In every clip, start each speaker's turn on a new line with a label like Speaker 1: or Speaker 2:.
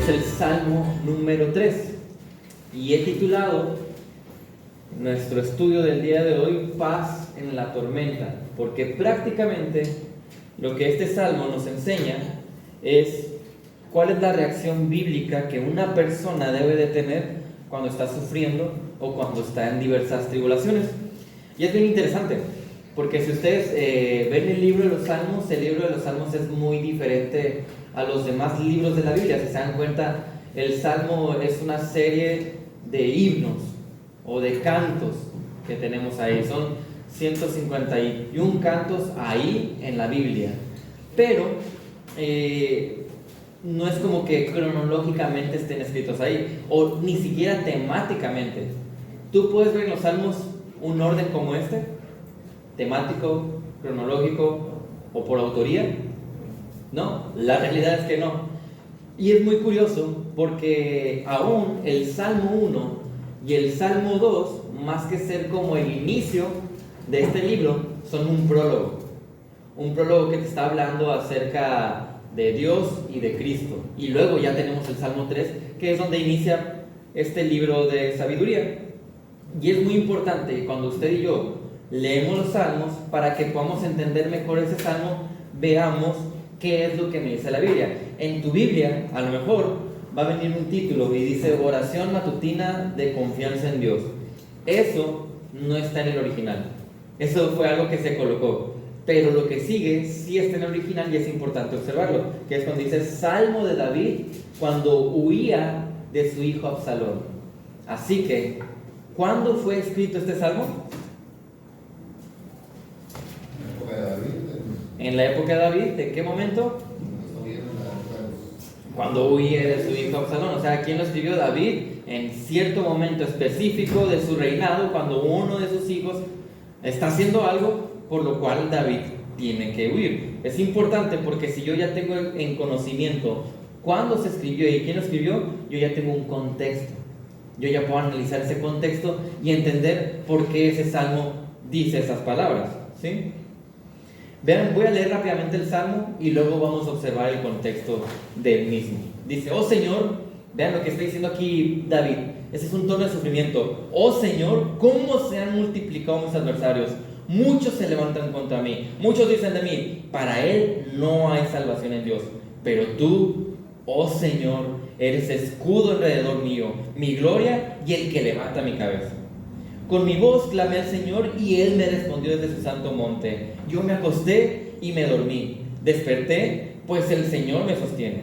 Speaker 1: Es el Salmo número 3 y he titulado nuestro estudio del día de hoy Paz en la tormenta, porque prácticamente lo que este salmo nos enseña es cuál es la reacción bíblica que una persona debe de tener cuando está sufriendo o cuando está en diversas tribulaciones. Y es bien interesante, porque si ustedes ven el libro de los Salmos, el libro de los Salmos es muy diferente a los demás libros de la Biblia. Si se dan cuenta, el Salmo es una serie de himnos o de cantos que tenemos ahí. Son 151 cantos ahí en la Biblia, pero no es como que cronológicamente estén escritos ahí, o ni siquiera temáticamente. Tú puedes ver en los Salmos un orden como este, temático, cronológico o por autoría. No, la realidad es que no. Y es muy curioso porque aún el Salmo 1 y el Salmo 2, más que ser como el inicio de este libro, son un prólogo. Un prólogo que te está hablando acerca de Dios y de Cristo. Y luego ya tenemos el Salmo 3, que es donde inicia este libro de sabiduría. Y es muy importante cuando usted y yo leemos los salmos, para que podamos entender mejor ese salmo, veamos qué es lo que me dice la Biblia. En tu Biblia, a lo mejor, va a venir un título y dice oración matutina de confianza en Dios. Eso no está en el original. Eso fue algo que se colocó. Pero lo que sigue sí está en el original y es importante observarlo, que es cuando dice Salmo de David cuando huía de su hijo Absalón. Así que, ¿cuándo fue escrito este salmo? En la época de David. ¿De qué momento? Cuando huye de su hijo Absalón. O sea, ¿quién lo escribió? David, en cierto momento específico de su reinado, cuando uno de sus hijos está haciendo algo por lo cual David tiene que huir. Es importante porque si yo ya tengo en conocimiento cuándo se escribió y quién lo escribió, yo ya tengo un contexto. Yo ya puedo analizar ese contexto y entender por qué ese salmo dice esas palabras, ¿sí? Vean, voy a leer rápidamente el salmo y luego vamos a observar el contexto del mismo. Dice, oh Señor, vean lo que está diciendo aquí David. Ese es un tono de sufrimiento. Oh Señor, ¿cómo se han multiplicado mis adversarios? Muchos se levantan contra mí. Muchos dicen de mí, para él no hay salvación en Dios. Pero tú, oh Señor, eres escudo alrededor mío, mi gloria y el que levanta mi cabeza. Con mi voz clamé al Señor y Él me respondió desde su santo monte. Yo me acosté y me dormí. Desperté, pues el Señor me sostiene.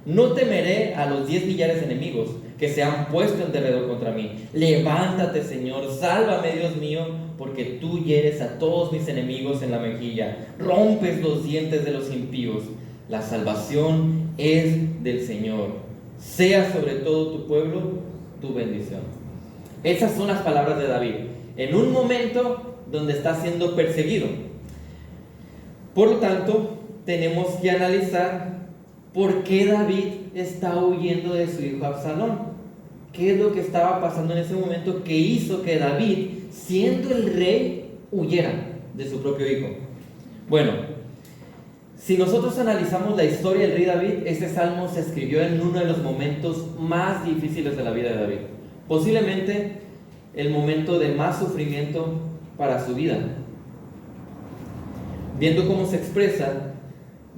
Speaker 1: No temeré a los 10 millares de enemigos que se han puesto en derredor contra mí. Levántate, Señor, sálvame, Dios mío, porque tú hieres a todos mis enemigos en la mejilla. Rompes los dientes de los impíos. La salvación es del Señor. Sea sobre todo tu pueblo tu bendición. Esas son las palabras de David, en un momento donde está siendo perseguido. Por lo tanto, tenemos que analizar por qué David está huyendo de su hijo Absalón. ¿Qué es lo que estaba pasando en ese momento que hizo que David, siendo el rey, huyera de su propio hijo? Bueno, si nosotros analizamos la historia del rey David, este salmo se escribió en uno de los momentos más difíciles de la vida de David. Posiblemente el momento de más sufrimiento para su vida. Viendo cómo se expresa,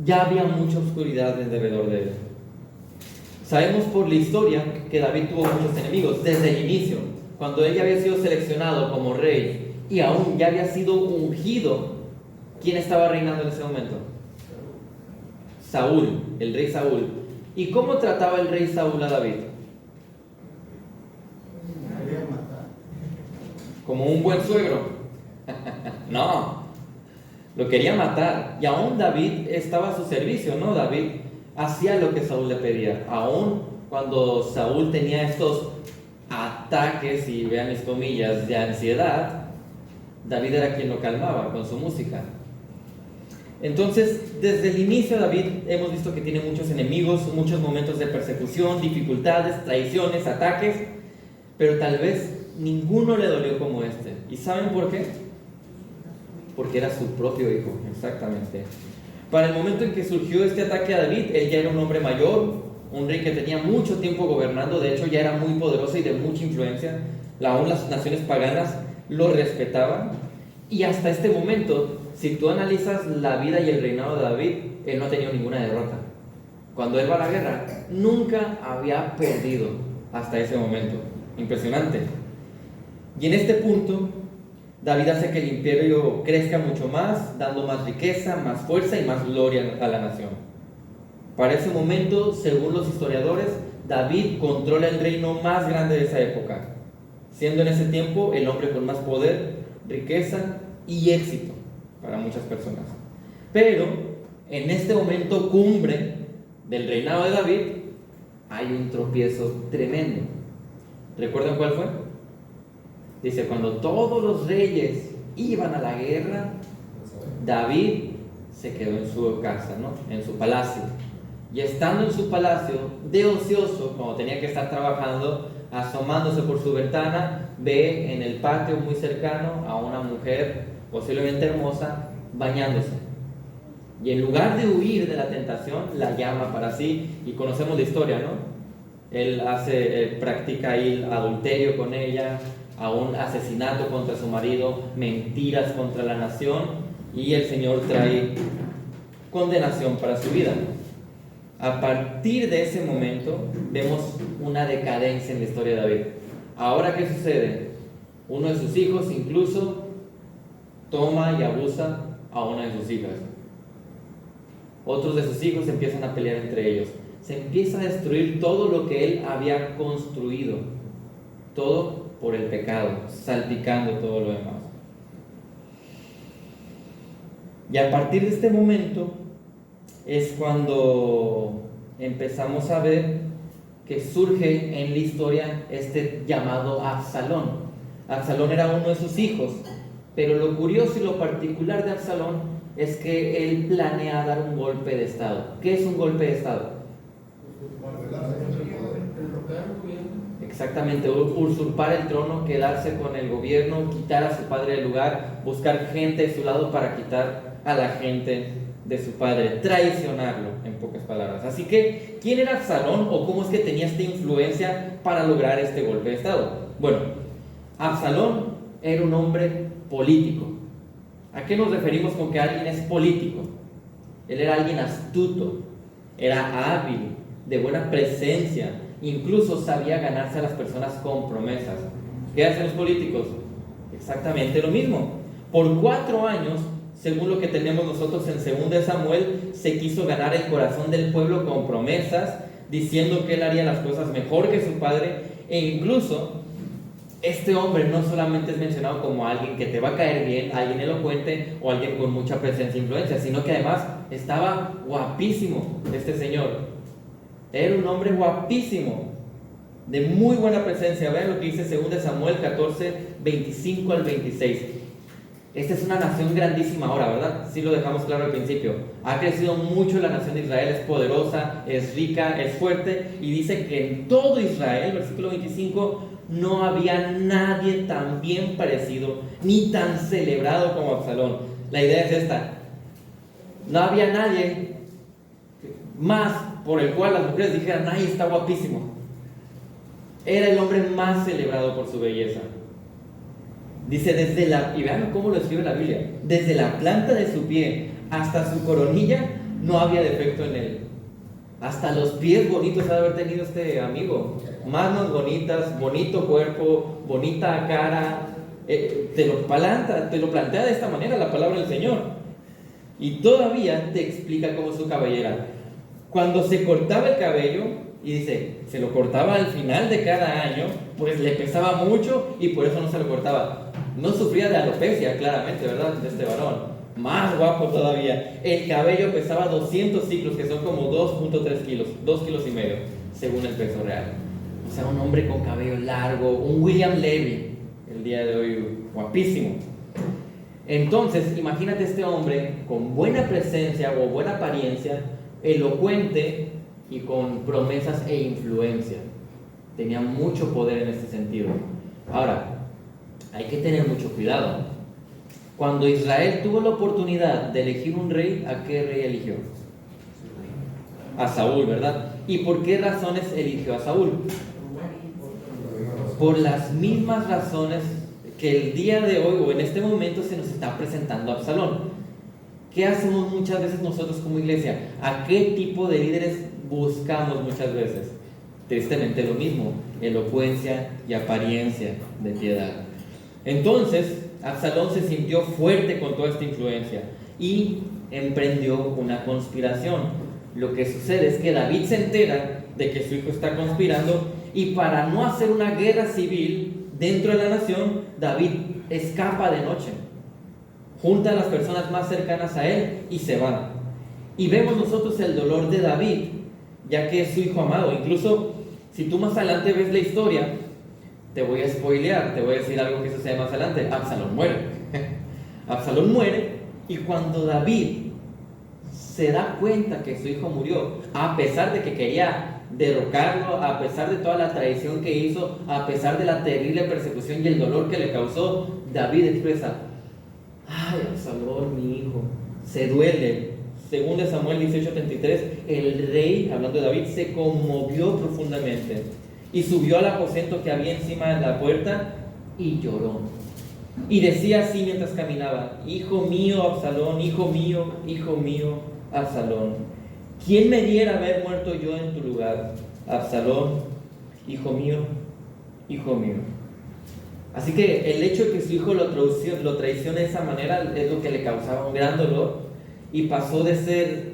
Speaker 1: ya había mucha oscuridad alrededor de él. Sabemos por la historia que David tuvo muchos enemigos desde el inicio, cuando él ya había sido seleccionado como rey y aún ya había sido ungido. ¿Quién estaba reinando en ese momento? Saúl, el rey Saúl. ¿Y cómo trataba el rey Saúl a David? Como un buen suegro. No, lo quería matar. Y aún David estaba a su servicio, ¿no? David hacía lo que Saúl le pedía. Aún cuando Saúl tenía estos ataques, y vean mis comillas, de ansiedad, David era quien lo calmaba con su música. Entonces, desde el inicio David hemos visto que tiene muchos enemigos, muchos momentos de persecución, dificultades, traiciones, ataques, pero tal vez ninguno le dolió como este. ¿Y saben por qué? Porque era su propio hijo, exactamente. Para el momento en que surgió este ataque a David, él ya era un hombre mayor, un rey que tenía mucho tiempo gobernando, de hecho ya era muy poderoso y de mucha influencia, aún las naciones paganas lo respetaban, y hasta este momento, si tú analizas la vida y el reinado de David, él no ha tenido ninguna derrota. Cuando él va a la guerra, nunca había perdido hasta ese momento. Impresionante. Y en este punto, David hace que el imperio crezca mucho más, dando más riqueza, más fuerza y más gloria a la nación. Para ese momento, según los historiadores, David controla el reino más grande de esa época, siendo en ese tiempo el hombre con más poder, riqueza y éxito para muchas personas. Pero en este momento cumbre del reinado de David hay un tropiezo tremendo. ¿Recuerdan cuál fue? Dice, cuando todos los reyes iban a la guerra, David se quedó en su casa, ¿no? En su palacio. Y estando en su palacio, de ocioso, como tenía que estar trabajando, asomándose por su ventana, ve en el patio muy cercano a una mujer posiblemente hermosa bañándose. Y en lugar de huir de la tentación, la llama para sí, y conocemos la historia, ¿no? Él practica ahí adulterio con ella, a un asesinato contra su marido, mentiras contra la nación, y el Señor trae condenación para su vida. A partir de ese momento vemos una decadencia en la historia de David. Ahora, ¿qué sucede? Uno de sus hijos incluso toma y abusa a una de sus hijas. Otros de sus hijos empiezan a pelear entre ellos. Se empieza a destruir todo lo que él había construido, todo por el pecado, salpicando todo lo demás. Y a partir de este momento es cuando empezamos a ver que surge en la historia este llamado Absalón. Absalón era uno de sus hijos, pero lo curioso y lo particular de Absalón es que él planea dar un golpe de estado. ¿Qué es un golpe de estado? Exactamente, usurpar el trono, quedarse con el gobierno, quitar a su padre del lugar, buscar gente de su lado para quitar a la gente de su padre, traicionarlo, en pocas palabras. Así que, ¿quién era Absalón o cómo es que tenía esta influencia para lograr este golpe de estado? Bueno, Absalón era un hombre político. ¿A qué nos referimos con que alguien es político? Él era alguien astuto, era hábil, de buena presencia, incluso sabía ganarse a las personas con promesas. ¿Qué hacen los políticos? Exactamente lo mismo. Por 4 años, según lo que tenemos nosotros en 2 Samuel, se quiso ganar el corazón del pueblo con promesas, diciendo que él haría las cosas mejor que su padre, e incluso este hombre no solamente es mencionado como alguien que te va a caer bien, alguien elocuente o alguien con mucha presencia e influencia, sino que además estaba guapísimo este señor. Era un hombre guapísimo, de muy buena presencia. Vean lo que dice 2 Samuel 14, 25 al 26. Esta es una nación grandísima ahora, ¿verdad? Sí lo dejamos claro al principio. Ha crecido mucho la nación de Israel, es poderosa, es rica, es fuerte. Y dice que en todo Israel, versículo 25, no había nadie tan bien parecido, ni tan celebrado como Absalón. La idea es esta. No había nadie más por el cual las mujeres dijeran, ay, está guapísimo. Era el hombre más celebrado por su belleza. Dice, y vean cómo lo escribe la Biblia, desde la planta de su pie hasta su coronilla no había defecto en él. Hasta los pies bonitos ha de haber tenido este amigo. Manos bonitas, bonito cuerpo, bonita cara. Te lo plantea de esta manera la palabra del Señor. Y todavía te explica cómo es su cabellera. Cuando se cortaba el cabello, y dice, se lo cortaba al final de cada año, pues le pesaba mucho y por eso no se lo cortaba. No sufría de alopecia, claramente, ¿verdad? De este varón. Más guapo todavía. El cabello pesaba 200 ciclos, que son como 2.3 kilos, 2,5 kilos, según el peso real. O sea, un hombre con cabello largo, un William Levy, el día de hoy, guapísimo. Entonces, imagínate este hombre con buena presencia o buena apariencia, elocuente y con promesas e influencia. Tenía mucho poder en este sentido. Ahora, hay que tener mucho cuidado. Cuando Israel tuvo la oportunidad de elegir un rey, ¿a qué rey eligió? A Saúl, ¿verdad? ¿Y por qué razones eligió a Saúl? Por las mismas razones que el día de hoy o en este momento se nos está presentando Absalón. ¿Qué hacemos muchas veces nosotros como iglesia? ¿A qué tipo de líderes buscamos muchas veces? Tristemente lo mismo, elocuencia y apariencia de piedad. Entonces, Absalón se sintió fuerte con toda esta influencia y emprendió una conspiración. Lo que sucede es que David se entera de que su hijo está conspirando y para no hacer una guerra civil dentro de la nación, David escapa de noche, junta a las personas más cercanas a él y se va. Y vemos nosotros el dolor de David, ya que es su hijo amado. Incluso si tú más adelante ves la historia, te voy a spoilear, te voy a decir algo que sucede más adelante. Absalón muere. Absalón muere y cuando David se da cuenta que su hijo murió, a pesar de que quería derrocarlo, a pesar de toda la traición que hizo, a pesar de la terrible persecución y el dolor que le causó, David expresa: ay, Absalón, mi hijo, se duele. Según de Samuel 18:33, el rey, hablando de David, se conmovió profundamente y subió al aposento que había encima de la puerta y lloró. Y decía así mientras caminaba: hijo mío, Absalón, hijo mío, Absalón, ¿quién me diera haber muerto yo en tu lugar? Absalón, hijo mío, hijo mío. Así que el hecho de que su hijo lo traicione de esa manera es lo que le causaba un gran dolor, y pasó de ser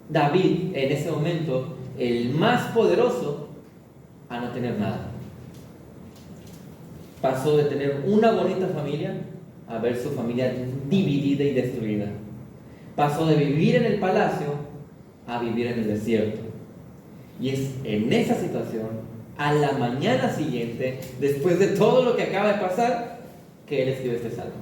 Speaker 1: David en ese momento el más poderoso a no tener nada. Pasó de tener una bonita familia a ver su familia dividida y destruida. Pasó de vivir en el palacio a vivir en el desierto. Y es en esa situación, a la mañana siguiente, después de todo lo que acaba de pasar, que él escribe este salmo.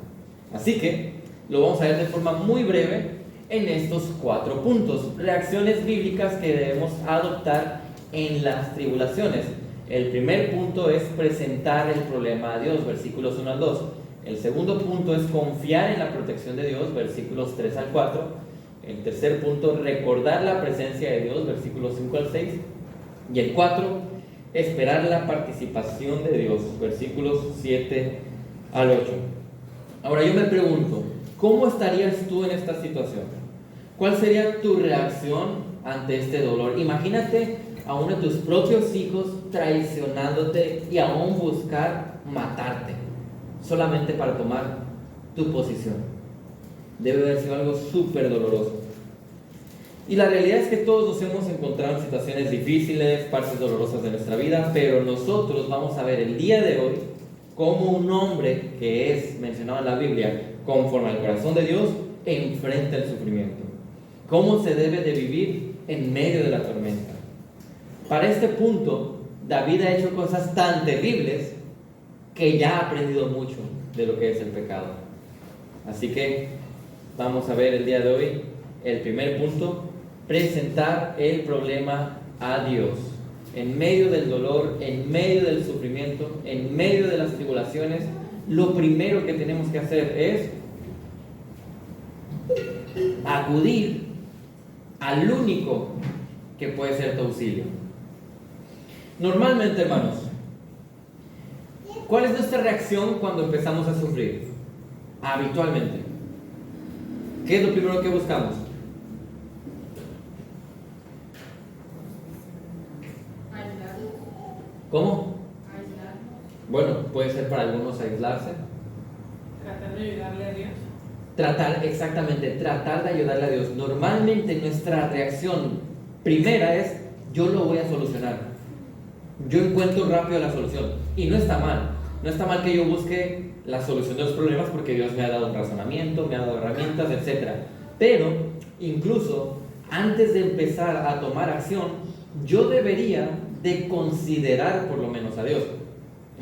Speaker 1: Así que lo vamos a ver de forma muy breve en estos 4 puntos. Reacciones bíblicas que debemos adoptar en las tribulaciones. El primer punto es presentar el problema a Dios, versículos 1 al 2. El segundo punto es confiar en la protección de Dios, versículos 3 al 4. El tercer punto, recordar la presencia de Dios, versículos 5 al 6. Y el 4, esperar la participación de Dios, versículos 7 al 8. Ahora yo me pregunto, ¿cómo estarías tú en esta situación? ¿Cuál sería tu reacción ante este dolor? Imagínate a uno de tus propios hijos traicionándote y aún buscar matarte, solamente para tomar tu posición. Debe haber sido algo súper doloroso. Y la realidad es que todos nos hemos encontrado en situaciones difíciles, partes dolorosas de nuestra vida, pero nosotros vamos a ver el día de hoy cómo un hombre que es mencionado en la Biblia conforme al corazón de Dios enfrenta el sufrimiento. Cómo se debe de vivir en medio de la tormenta. Para este punto, David ha hecho cosas tan terribles que ya ha aprendido mucho de lo que es el pecado. Así que vamos a ver el día de hoy el primer punto: presentar el problema a Dios. En medio del dolor, en medio del sufrimiento, en medio de las tribulaciones, lo primero que tenemos que hacer es acudir al único que puede ser tu auxilio. Normalmente, hermanos, ¿cuál es nuestra reacción cuando empezamos a sufrir? Habitualmente, ¿qué es lo primero que buscamos? ¿Cómo? Aislarnos. Bueno, puede ser para algunos aislarse.
Speaker 2: Tratar de ayudarle a Dios.
Speaker 1: Tratar de ayudarle a Dios. Normalmente nuestra reacción primera es: yo lo voy a solucionar. Yo encuentro rápido la solución. Y no está mal. No está mal que yo busque la solución de los problemas, porque Dios me ha dado un razonamiento, me ha dado herramientas, etc. Pero incluso antes de empezar a tomar acción, yo debería de considerar por lo menos a Dios.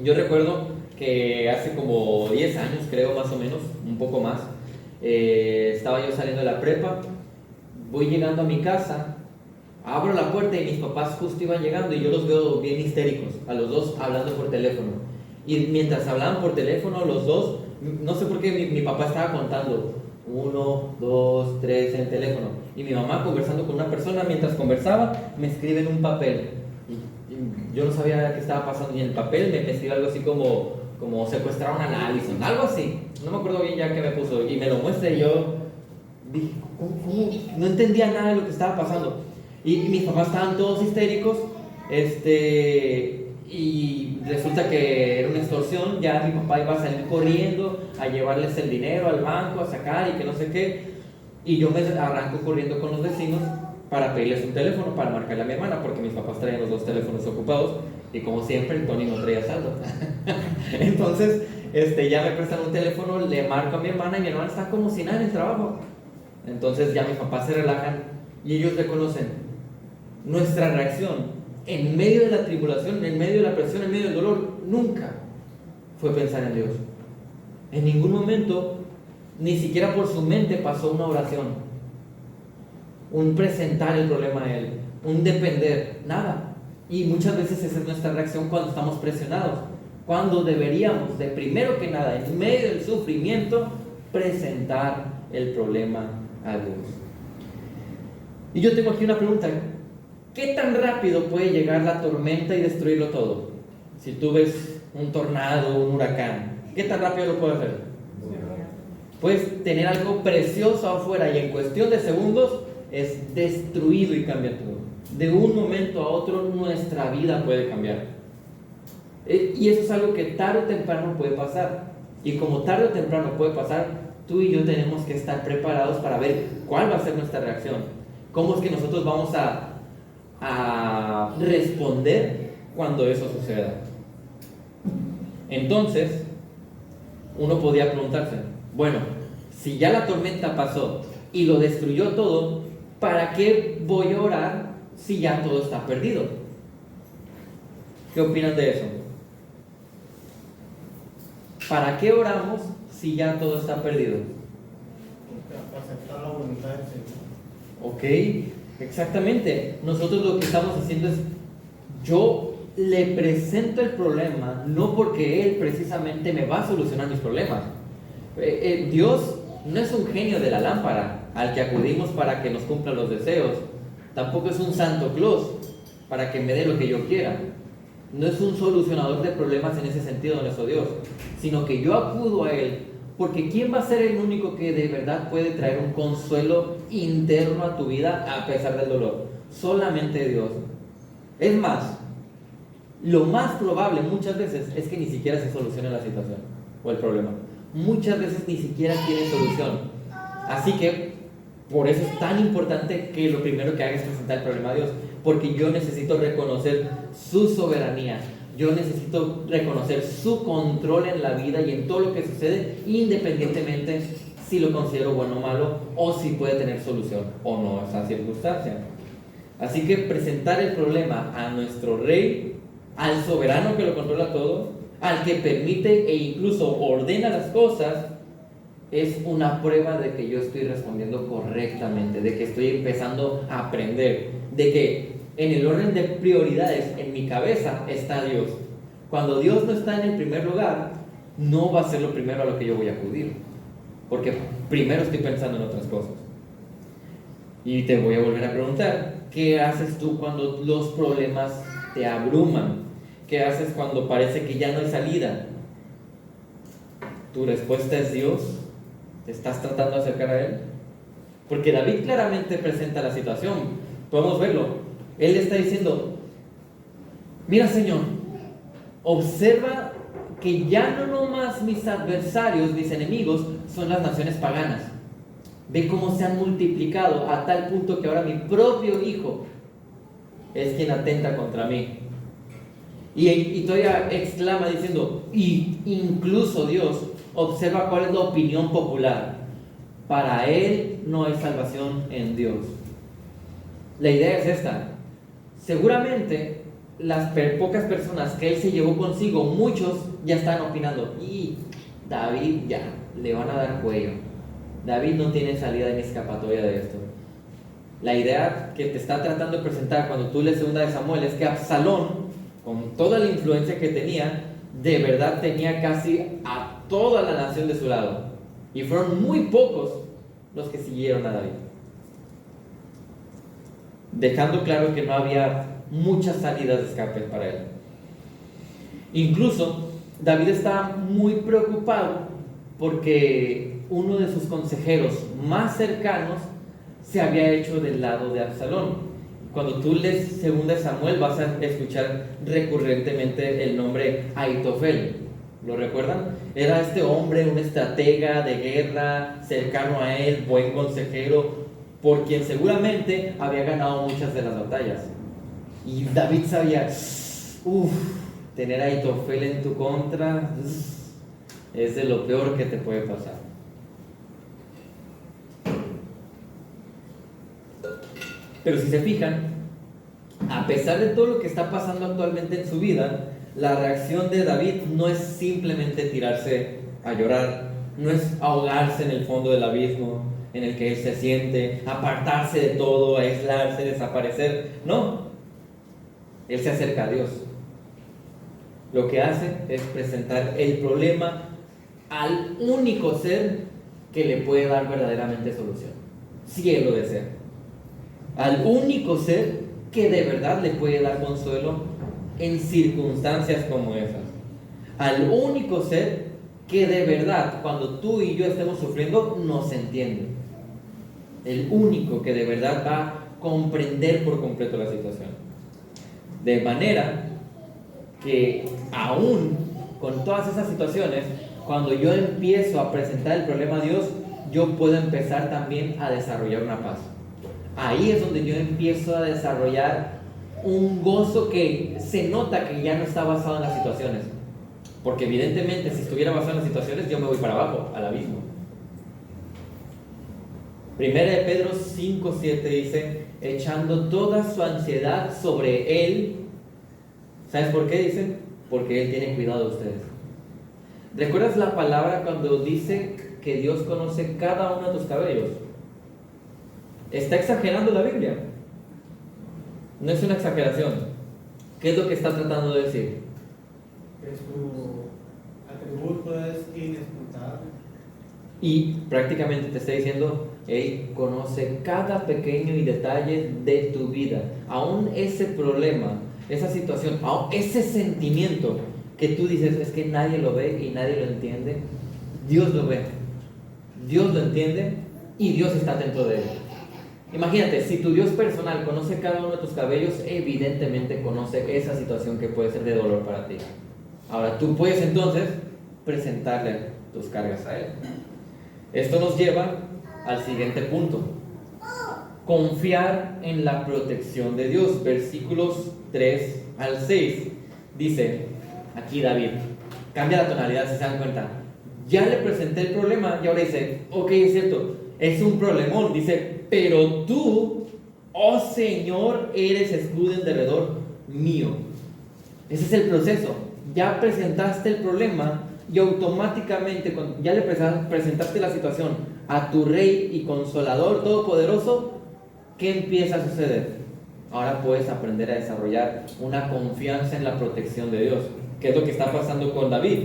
Speaker 1: Yo recuerdo que hace como 10 años, creo, más o menos, un poco más, estaba yo saliendo de la prepa, voy llegando a mi casa, abro la puerta y mis papás justo iban llegando, y yo los veo bien histéricos, a los dos hablando por teléfono. Y mientras hablaban por teléfono, los dos, no sé por qué, mi papá estaba contando 1, 2, 3 en el teléfono. Y mi mamá conversando con una persona, mientras conversaba, me escribe en un papel. Y yo no sabía qué estaba pasando. Y en el papel me escribe algo así como secuestraron a Allison, algo así. No me acuerdo bien ya qué me puso. Y me lo muestra y yo dije, ¿cómo? No entendía nada de lo que estaba pasando. Y mis papás estaban todos histéricos. Y resulta que era una extorsión. Ya mi papá iba a salir corriendo a llevarles el dinero al banco, a sacar y que no sé qué. Y yo me arranco corriendo con los vecinos para pedirles un teléfono para marcarle a mi hermana, porque mis papás traían los dos teléfonos ocupados y como siempre el Tony no traía saldo. Entonces ya me prestan un teléfono, le marco a mi hermana y mi hermana está como si nada en el trabajo. Entonces ya mis papás se relajan y ellos reconocen nuestra reacción en medio de la tribulación, en medio de la presión, en medio del dolor. Nunca fue pensar en Dios. En ningún momento, ni siquiera por su mente pasó una oración, un presentar el problema a Él, un depender, nada. Y muchas veces esa es nuestra reacción cuando estamos presionados, cuando deberíamos de primero que nada, en medio del sufrimiento, presentar el problema a Dios. Y yo tengo aquí una pregunta: ¿qué tan rápido puede llegar la tormenta y destruirlo todo? Si tú ves un tornado, un huracán, ¿qué tan rápido lo puede hacer? Puedes tener algo precioso afuera y en cuestión de segundos es destruido y cambia todo. De un momento a otro nuestra vida puede cambiar. Y eso es algo que tarde o temprano puede pasar. Y como tarde o temprano puede pasar, tú y yo tenemos que estar preparados para ver cuál va a ser nuestra reacción. ¿Cómo es que nosotros vamos a responder cuando eso suceda? Entonces, uno podría preguntarse, bueno, si ya la tormenta pasó y lo destruyó todo, ¿para qué voy a orar si ya todo está perdido? ¿Qué opinan de eso? ¿Para qué oramos si ya todo está perdido?
Speaker 3: Aceptar la voluntad del Señor.
Speaker 1: Ok, exactamente. Nosotros lo que estamos haciendo es, yo le presento el problema, no porque Él precisamente me va a solucionar mis problemas. Dios no es un genio de la lámpara al que acudimos para que nos cumpla los deseos. Tampoco es un Santo Claus para que me dé lo que yo quiera. No es un solucionador de problemas en ese sentido nuestro Dios, sino que yo acudo a Él, porque ¿quién va a ser el único que de verdad puede traer un consuelo interno a tu vida a pesar del dolor? Solamente Dios. Es más, lo más probable muchas veces es que ni siquiera se solucione la situación o el problema. Muchas veces ni siquiera tiene solución. Así que por eso es tan importante que lo primero que haga es presentar el problema a Dios, porque yo necesito reconocer su soberanía. Yo necesito reconocer su control en la vida y en todo lo que sucede, independientemente si lo considero bueno o malo, o si puede tener solución o no esa circunstancia. Así que presentar el problema a nuestro Rey, al soberano que lo controla todo, al que permite e incluso ordena las cosas, es una prueba de que yo estoy respondiendo correctamente, de que estoy empezando a aprender, de que en el orden de prioridades en mi cabeza está Dios. Cuando Dios no está en el primer lugar, no va a ser lo primero a lo que yo voy a acudir, porque primero estoy pensando en otras cosas. Y te voy a volver a preguntar, ¿qué haces tú cuando los problemas te abruman? ¿Qué haces cuando parece que ya no hay salida? ¿Tu respuesta es Dios? ¿Te estás tratando de acercar a Él? Porque David claramente presenta la situación. Podemos verlo. Él está diciendo, mira Señor, observa que ya no nomás mis adversarios, mis enemigos, son las naciones paganas. Ve cómo se han multiplicado a tal punto que ahora mi propio hijo es quien atenta contra mí. Y todavía exclama diciendo, y incluso Dios observa cuál es la opinión popular. Para él no hay salvación en Dios. La idea es esta. Seguramente las pocas personas que él se llevó consigo, muchos ya están opinando, y David ya le van a dar cuello. David no tiene salida ni escapatoria de esto. La idea que te está tratando de presentar cuando tú lees 2 de Samuel es que Absalón, con toda la influencia que tenía, de verdad tenía casi a toda la nación de su lado. Y fueron muy pocos los que siguieron a David, dejando claro que no había muchas salidas de escape para él. Incluso David está muy preocupado porque uno de sus consejeros más cercanos se había hecho del lado de Absalón. Cuando tú lees 2 Samuel vas a escuchar recurrentemente el nombre Aitofel. ¿Lo recuerdan? Era este hombre, un estratega de guerra, cercano a él, buen consejero, por quien seguramente había ganado muchas de las batallas. Y David sabía, tener a Aitofel en tu contra es de lo peor que te puede pasar. Pero si se fijan, a pesar de todo lo que está pasando actualmente en su vida, la reacción de David no es simplemente tirarse a llorar, no es ahogarse en el fondo del abismo en el que él se siente, apartarse de todo, aislarse, desaparecer. No, él se acerca a Dios. Lo que hace es presentar el problema al único ser que le puede dar verdaderamente solución, si él lo desea. Al único ser que de verdad le puede dar consuelo en circunstancias como esas. Al único ser que de verdad, cuando tú y yo estemos sufriendo, nos entiende. El único que de verdad va a comprender por completo la situación. De manera que aún con todas esas situaciones, cuando yo empiezo a presentar el problema a Dios, yo puedo empezar también a desarrollar una paz. Ahí es donde yo empiezo a desarrollar un gozo que se nota que ya no está basado en las situaciones. Porque evidentemente si estuviera basado en las situaciones, yo me voy para abajo, al abismo. Primera de Pedro 5:7 dice, echando toda su ansiedad sobre Él. ¿Sabes por qué dice? Porque Él tiene cuidado de ustedes. ¿Recuerdas la palabra cuando dice que Dios conoce cada uno de tus cabellos? ¿Está exagerando la Biblia? No es una exageración. ¿Qué es lo que está tratando de decir?
Speaker 3: Que su atributo es inescrutable.
Speaker 1: Y prácticamente te está diciendo, Él conoce cada pequeño y detalle de tu vida. Aún ese problema, esa situación, aún ese sentimiento que tú dices, es que nadie lo ve y nadie lo entiende, Dios lo ve, Dios lo entiende y Dios está dentro de él. Imagínate, si tu Dios personal conoce cada uno de tus cabellos, evidentemente conoce esa situación que puede ser de dolor para ti. Ahora, tú puedes entonces presentarle tus cargas a Él. Esto nos lleva al siguiente punto. Confiar en la protección de Dios. Versículos 3 al 6. Dice, aquí David, cambia la tonalidad si se dan cuenta. Ya le presenté el problema y ahora dice, ok, es cierto, es un problemón. Dice, pero tú, oh Señor, eres escudo en derredor mío. Ese es el proceso. Ya presentaste el problema y automáticamente, ya le presentaste la situación a tu Rey y Consolador Todopoderoso, ¿qué empieza a suceder? Ahora puedes aprender a desarrollar una confianza en la protección de Dios. ¿Qué es lo que está pasando con David?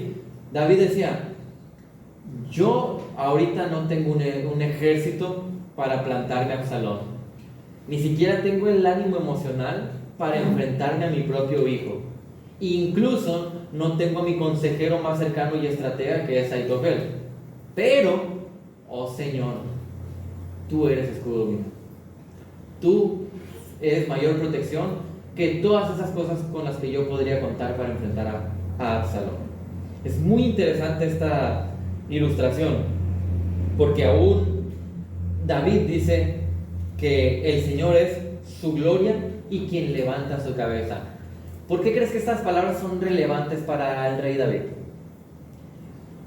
Speaker 1: David decía, yo ahorita no tengo un ejército para plantarme a Absalón. Ni siquiera tengo el ánimo emocional para enfrentarme a mi propio hijo. Incluso no tengo a mi consejero más cercano y estratega, que es Aitofel. Pero, oh Señor, tú eres escudo mío. Tú eres mayor protección que todas esas cosas con las que yo podría contar para enfrentar a Absalón. Es muy interesante esta ilustración, porque aún David dice que el Señor es su gloria y quien levanta su cabeza. ¿Por qué crees que estas palabras son relevantes para el rey David?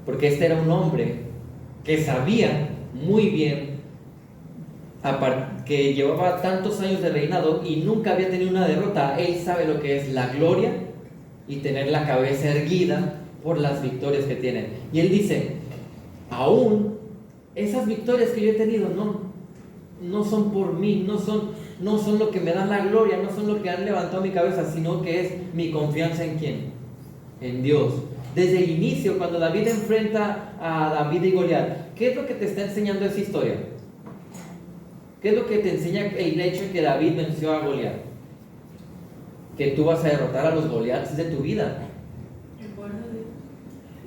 Speaker 1: Porque este era un hombre que sabía muy bien, que llevaba tantos años de reinado y nunca había tenido una derrota. Él sabe lo que es la gloria y tener la cabeza erguida por las victorias que tiene. Y él dice, aún esas victorias que yo he tenido no son por mí, no son lo que me dan la gloria, no son lo que han levantado mi cabeza, sino que es mi confianza en ¿quién? En Dios. Desde el inicio, cuando David enfrenta a David y Goliat, ¿qué es lo que te está enseñando esa historia? ¿Qué es lo que te enseña el hecho de que David venció a Goliat? Que tú vas a derrotar a los Goliaths de tu vida.
Speaker 2: El poder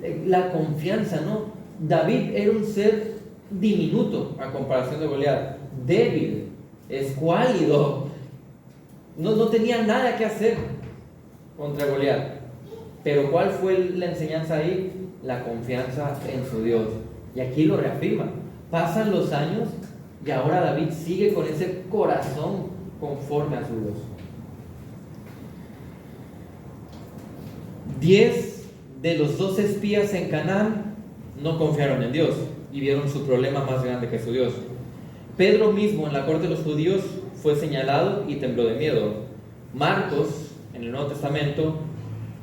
Speaker 2: de Dios.
Speaker 1: La confianza, ¿no? David era un ser diminuto a comparación de Goliat, débil, escuálido, no tenía nada que hacer contra Goliat. Pero ¿cuál fue la enseñanza ahí? La confianza en su Dios. Y aquí lo reafirma. Pasan los años y ahora David sigue con ese corazón conforme a su Dios. 10 de los 12 espías en Canaán no confiaron en Dios y vieron su problema más grande que su Dios. Pedro mismo en la corte de los judíos fue señalado y tembló de miedo. Marcos, en el Nuevo Testamento,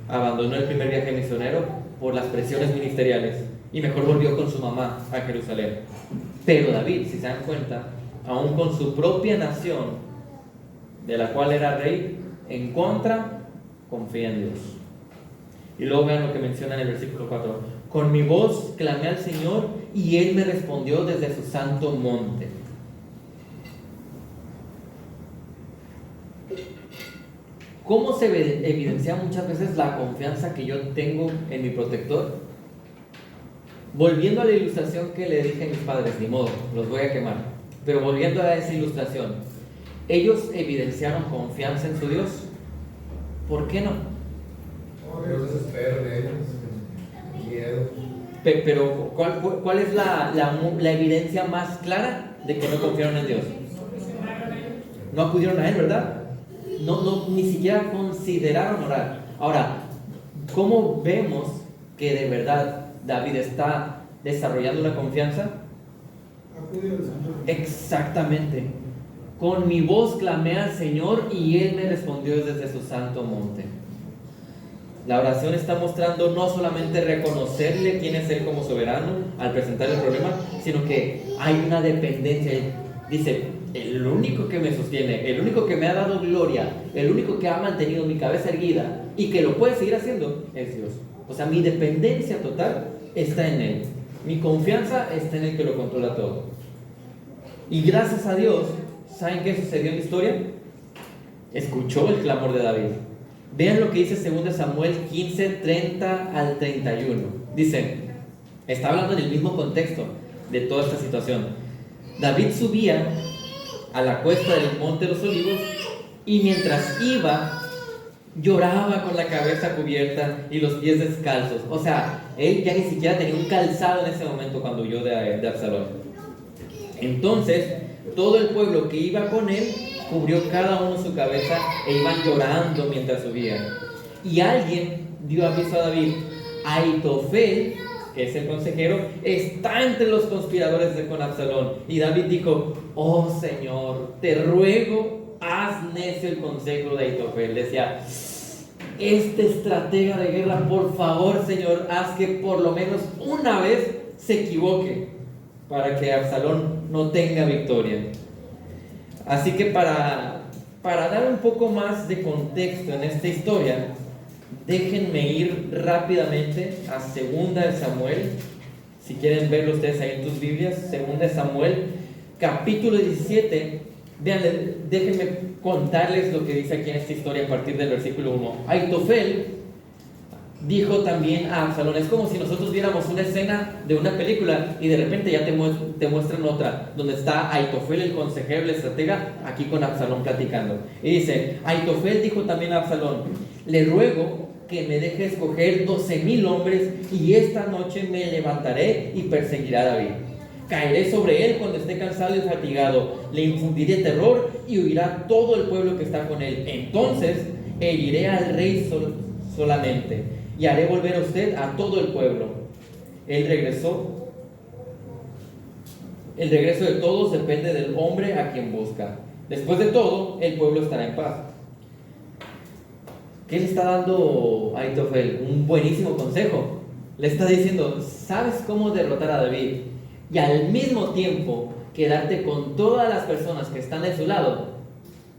Speaker 1: abandonó el primer viaje misionero por las presiones ministeriales y mejor volvió con su mamá a Jerusalén. Pero David, si se dan cuenta, aún con su propia nación, de la cual era rey, en contra, confía en Dios. Y luego vean lo que menciona en el versículo 4. Con mi voz clamé al Señor y Él me respondió desde su santo monte. ¿Cómo se evidencia muchas veces la confianza que yo tengo en mi protector? Volviendo a la ilustración que le dije a mis padres, ni modo, los voy a quemar. Pero volviendo a esa ilustración, ellos evidenciaron confianza en su Dios. ¿Por qué no?
Speaker 4: Dios espera de ellos, miedo.
Speaker 1: Pero ¿cuál es la evidencia más clara de que no confiaron en Dios? No acudieron a Él, ¿verdad? Ni siquiera consideraron orar. Ahora, ¿cómo vemos que de verdad David está desarrollando una confianza?
Speaker 3: Acude al Señor.
Speaker 1: Exactamente. Con mi voz clamé al Señor y Él me respondió desde su santo monte. La oración está mostrando no solamente reconocerle quién es Él como soberano al presentar el problema, sino que hay una dependencia. Dice, el único que me sostiene, el único que me ha dado gloria, el único que ha mantenido mi cabeza erguida y que lo puede seguir haciendo es Dios. O sea, mi dependencia total está en Él. Mi confianza está en el que lo controla todo. Y gracias a Dios, ¿saben qué sucedió en la historia? Escuchó el clamor de David. Vean lo que dice 2 Samuel 15, 30 al 31. Dice, está hablando en el mismo contexto de toda esta situación. David subía a la cuesta del Monte de los Olivos y mientras iba, lloraba con la cabeza cubierta y los pies descalzos. O sea, él ya ni siquiera tenía un calzado en ese momento cuando huyó de Absalón. Entonces, todo el pueblo que iba con él cubrió cada uno su cabeza e iban llorando mientras subían. Y alguien dio aviso a David: Aitofel, que es el consejero, está entre los conspiradores con Absalón. Y David dijo: oh Señor, te ruego, haz necio el consejo de Aitofel. Decía, este estratega de guerra, por favor, Señor, haz que por lo menos una vez se equivoque para que Absalón no tenga victoria. Así que para dar un poco más de contexto en esta historia, déjenme ir rápidamente a 2 Samuel. Si quieren verlo ustedes ahí en tus Biblias, 2 Samuel, capítulo 17. Vean, déjenme contarles lo que dice aquí en esta historia a partir del versículo 1. Aitofel dijo también a Absalón. Es como si nosotros viéramos una escena de una película y de repente ya te muestran otra, donde está Aitofel, el consejero, el estratega, aquí con Absalón platicando. Y dice, Aitofel dijo también a Absalón: le ruego que me deje escoger 12,000 hombres y esta noche me levantaré y perseguiré a David. Caeré sobre él cuando esté cansado y fatigado, le infundiré terror y huirá todo el pueblo que está con él. Entonces heriré al rey solamente y haré volver a usted a todo el pueblo. El regreso de todos depende del hombre a quien busca. Después de todo, el pueblo estará en paz. ¿Qué le está dando a Aitofel? Un buenísimo consejo. Le está diciendo: ¿sabes cómo derrotar a David? Y al mismo tiempo quedarte con todas las personas que están de su lado.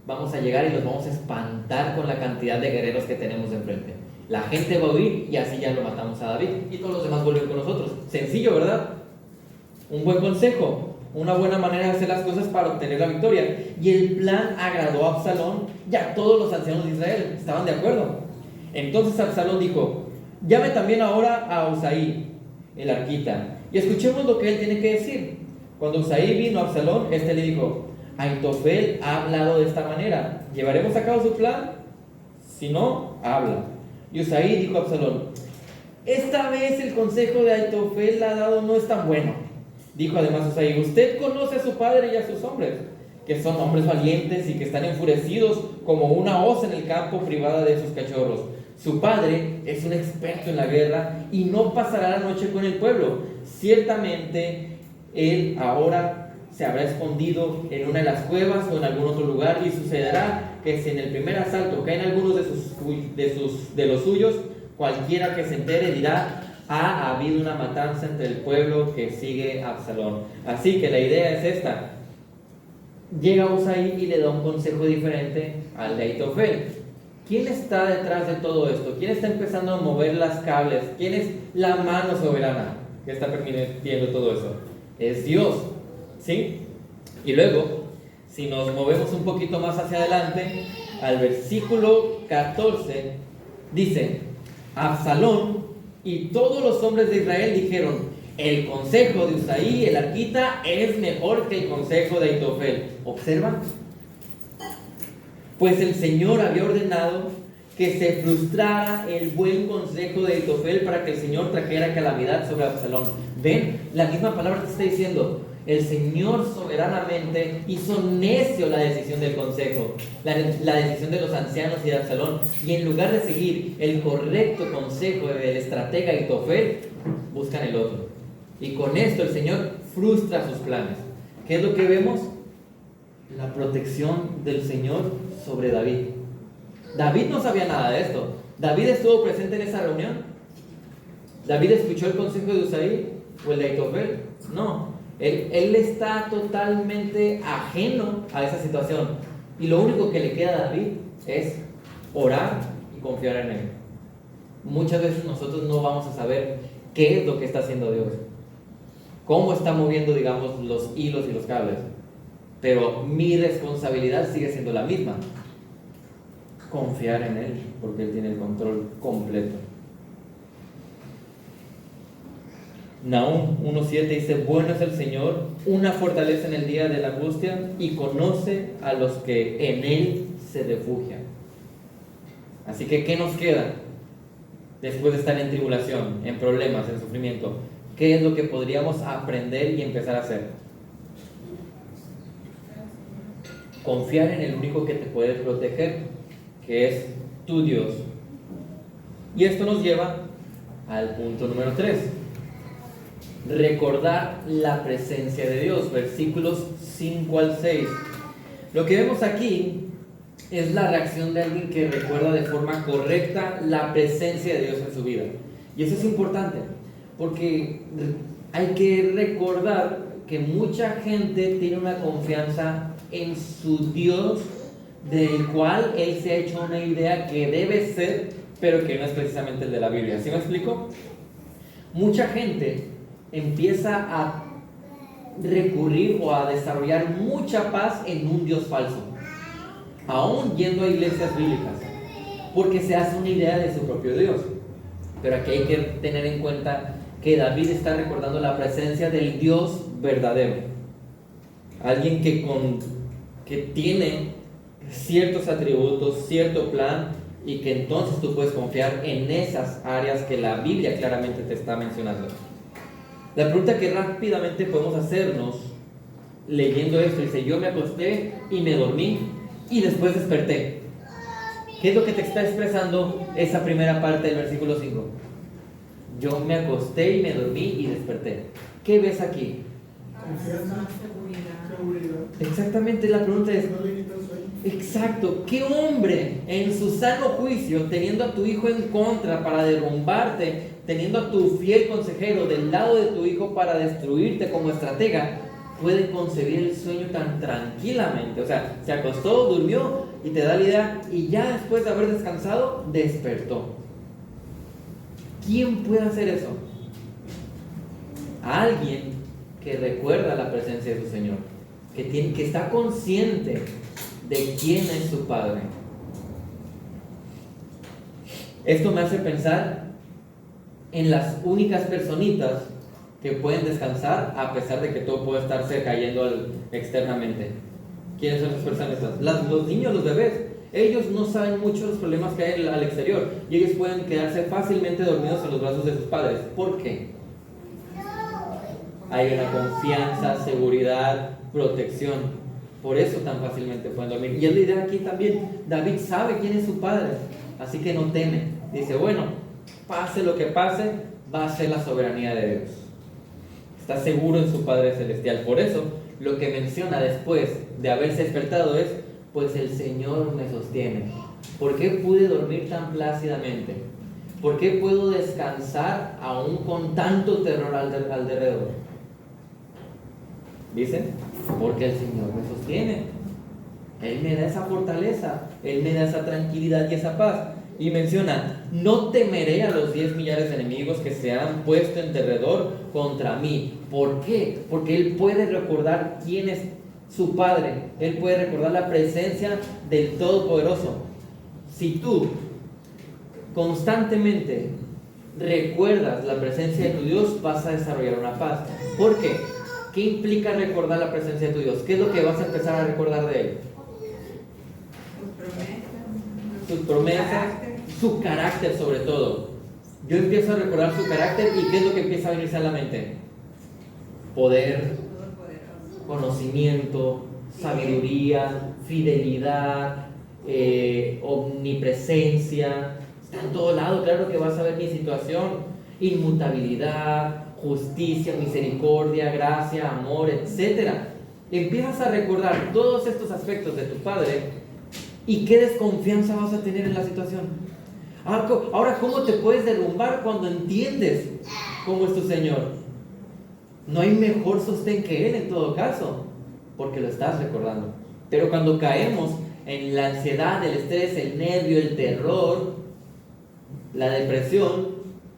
Speaker 1: Vamos a llegar y los vamos a espantar con la cantidad de guerreros que tenemos enfrente. La gente va a huir y así ya lo matamos a David y todos los demás vuelven con nosotros. Sencillo, ¿verdad? Un buen consejo. una buena manera de hacer las cosas para obtener la victoria. Y el plan agradó a Absalón y a todos los ancianos de Israel. Estaban de acuerdo. Entonces Absalón dijo: llame también ahora a Usaí, el arquita, y escuchemos lo que él tiene que decir. Cuando Usaí vino a Absalón, le dijo: Ahitofel ha hablado de esta manera, ¿llevaremos a cabo su plan? Si no, habla. Y Usaí dijo a Absalón: esta vez el consejo de Ahitofel ha dado no es tan bueno. Dijo además Usaí: usted conoce a su padre y a sus hombres, que son hombres valientes y que están enfurecidos como una osa en el campo privada de sus cachorros. Su padre es un experto en la guerra y no pasará la noche con el pueblo. Ciertamente él ahora se habrá escondido en una de las cuevas o en algún otro lugar, y sucederá que si en el primer asalto caen algunos de los suyos, cualquiera que se entere dirá: ha habido una matanza entre el pueblo que sigue a Absalón. Así que la idea es esta. Llega Usaí y le da un consejo diferente al de Ahitofel. ¿Quién está detrás de todo esto? ¿Quién está empezando a mover las cables? ¿Quién es la mano soberana que está permitiendo todo eso? Es Dios, ¿sí? Y luego, si nos movemos un poquito más hacia adelante, al versículo 14, dice: Absalón y todos los hombres de Israel dijeron: el consejo de Usaí, el arquita, es mejor que el consejo de Ahitofel. ¿Observan? Pues el Señor había ordenado que se frustrara el buen consejo de Ahitofel para que el Señor trajera calamidad sobre Absalón. ¿Ven? La misma palabra te está diciendo: el Señor soberanamente hizo necio la decisión del consejo, la decisión de los ancianos y de Absalón, y en lugar de seguir el correcto consejo del estratega Ahitofel, buscan el otro. Y con esto el Señor frustra sus planes. ¿Qué es lo que vemos? La protección del Señor sobre David. David no sabía nada de esto. ¿David estuvo presente en esa reunión? ¿David escuchó el consejo de Usaí o el de Ahitofel? No. Él está totalmente ajeno a esa situación. Y lo único que le queda a David es orar y confiar en él. Muchas veces nosotros no vamos a saber qué es lo que está haciendo Dios, cómo está moviendo, digamos, los hilos y los cables. Pero mi responsabilidad sigue siendo la misma: confiar en Él, porque Él tiene el control completo. Nahum 1:7 dice: bueno es el Señor, una fortaleza en el día de la angustia, y conoce a los que en Él se refugian. Así que, ¿qué nos queda después de estar en tribulación, en problemas, en sufrimiento? ¿Qué es lo que podríamos aprender y empezar a hacer? Confiar en el único que te puede proteger, que es tu Dios. Y esto nos lleva al punto número 3. Recordar la presencia de Dios, versículos 5 al 6. Lo que vemos aquí es la reacción de alguien que recuerda de forma correcta la presencia de Dios en su vida. Y eso es importante, porque hay que recordar que mucha gente tiene una confianza en su Dios, del cual él se ha hecho una idea que debe ser, pero que no es precisamente el de la Biblia. ¿Sí me explico? Mucha gente empieza a recurrir o a desarrollar mucha paz en un Dios falso, aún yendo a iglesias bíblicas, porque se hace una idea de su propio Dios. Pero aquí hay que tener en cuenta que David está recordando la presencia del Dios verdadero, alguien que tiene ciertos atributos, cierto plan, y que entonces tú puedes confiar en esas áreas que la Biblia claramente te está mencionando. La pregunta que rápidamente podemos hacernos leyendo esto dice: yo me acosté y me dormí y después desperté. ¿Qué es lo que te está expresando esa primera parte del versículo 5? Yo me acosté y me dormí y desperté. ¿Qué ves aquí?
Speaker 3: Confianza, seguridad.
Speaker 1: Exactamente, la pregunta es:
Speaker 3: No le quitas sueño.
Speaker 1: exacto, ¿qué hombre en su sano juicio, teniendo a tu hijo en contra para derrumbarte, teniendo a tu fiel consejero del lado de tu hijo para destruirte como estratega, puede concebir el sueño tan tranquilamente? O sea, se acostó, durmió y te da la idea, y ya después de haber descansado, despertó. ¿Quién puede hacer eso? Alguien que recuerda la presencia de su Señor, que está consciente de quién es su Padre. Esto me hace pensar en las únicas personitas que pueden descansar a pesar de que todo puede estarse cayendo externamente. ¿Quiénes son esas personitas? Los niños, los bebés. Ellos no saben mucho los problemas que hay al exterior y ellos pueden quedarse fácilmente dormidos en los brazos de sus padres. ¿Por qué? Hay una confianza, seguridad, protección. Por eso tan fácilmente pueden dormir. Y es la idea aquí también. David sabe quién es su padre, así que no teme. Dice, bueno, pase lo que pase, va a ser la soberanía de Dios. Está seguro en su Padre Celestial. Por eso, lo que menciona después de haberse despertado es, pues el Señor me sostiene. ¿Por qué pude dormir tan plácidamente? ¿Por qué puedo descansar aún con tanto terror alrededor? Dice, porque el Señor me sostiene. Él me da esa fortaleza, Él me da esa tranquilidad y esa paz. Y menciona, no temeré a los 10 millares de enemigos que se han puesto en derredor contra mí. ¿Por qué? Porque Él puede recordar quién es su Padre. Él puede recordar la presencia del Todopoderoso. Si tú constantemente recuerdas la presencia de tu Dios, vas a desarrollar una paz. ¿Por qué? ¿Qué implica recordar la presencia de tu Dios? ¿Qué es lo que vas a empezar a recordar de Él? Sus promesas, su carácter sobre todo. Yo empiezo a recordar su carácter y ¿qué es lo que empieza a venirse a la mente? Poder, conocimiento, sabiduría, fidelidad, omnipresencia. Está en todo lado, claro que vas a ver mi situación. Inmutabilidad, justicia, misericordia, gracia, amor, etc. Empiezas a recordar todos estos aspectos de tu Padre. ¿Y qué desconfianza vas a tener en la situación? Ahora, ¿cómo te puedes derrumbar cuando entiendes cómo es tu Señor? No hay mejor sostén que Él en todo caso, porque lo estás recordando. Pero cuando caemos en la ansiedad, el estrés, el nervio, el terror, la depresión,